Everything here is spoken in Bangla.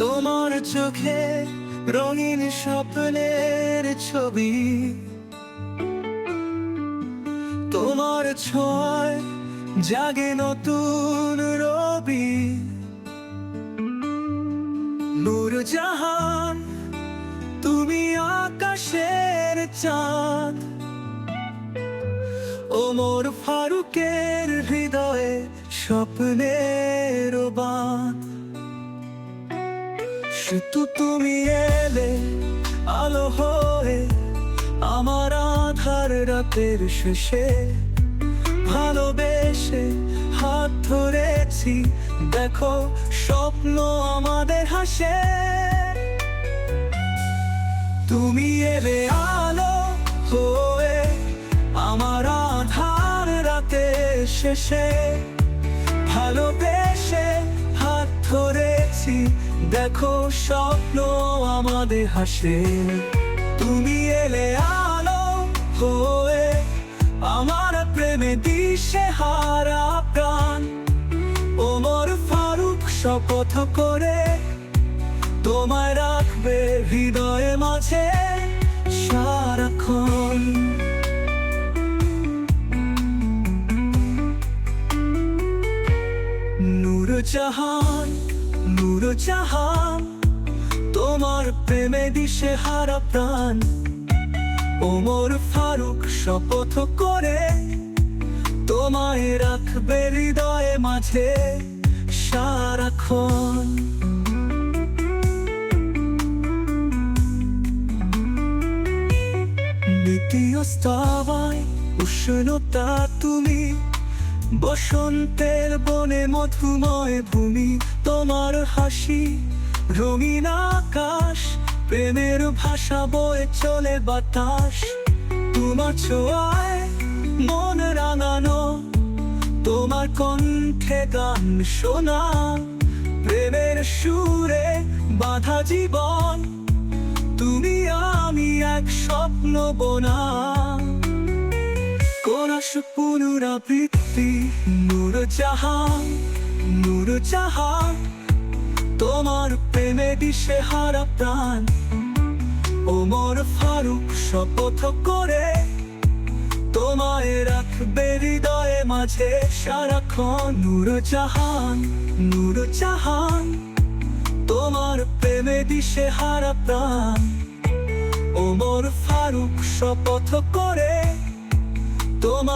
তোমার চোখে রঙিন স্বপ্নের ছবি, তোমার ছোঁয়ায় জাগে নতুন রবি। নূরজাহান, তুমি আকাশের চাঁদ, ওমর ফারুকের হৃদয়ে স্বপ্নের বাঁধ। শুধু তুমি এলে আলো হয়ে আমার আধার রাতের শেষে, ভালোবেসে হাত ধরেছি, দেখো স্বপ্ন আমাদের হাসে। তুমি এলে আলো হয়ে আমার আধার রাতের শেষে, ভালোবেসে হাত ধরেছি, দেখো স্বপ্ন আমাদের হাসে। তুমি এলে আলো হয়ে আমার প্রেমে দিশে হারা প্রাণ, ওমর ফারুক শপথ করে তোমায় রাখবে হৃদয়ে মাঝে সারাক্ষণ। নূরজাহান, নূরজাহান, তোমার প্রেমে দিশে হারা প্রাণ, ওমর ফারুক শপথ করে তোমায় রাখবে হৃদয়ে মাঝে সারাক্ষণ। দ্বিতীয় স্তবায় উষ্ণতা তুমি, বসন্তের বনে মধুময় ভূমি। তোমার হাসি রঙিন আকাশ, প্রেমের ভাষা বয়ে চলে বাতাস। তোমার ছোঁয়ায় মন রাঙানো, তোমার কণ্ঠে গান শোনা, প্রেমের সুরে বাঁধা জীবন। তুমি আমি এক স্বপ্ন বোনা, কোন পুনরাবৃত্তি। নূরজাহান, নূরজাহান, তোমার প্রেমে দিশে হারা প্রাণ, ওমর ফারুক শপথ করে তোমায় রাখবে হৃদয়ে মাঝে সারাক্ষণ। নূরজাহান, নূরজাহান, তোমার প্রেমে দিশে হারা প্রাণ, ওমর ফারুক শপথ করে তোমার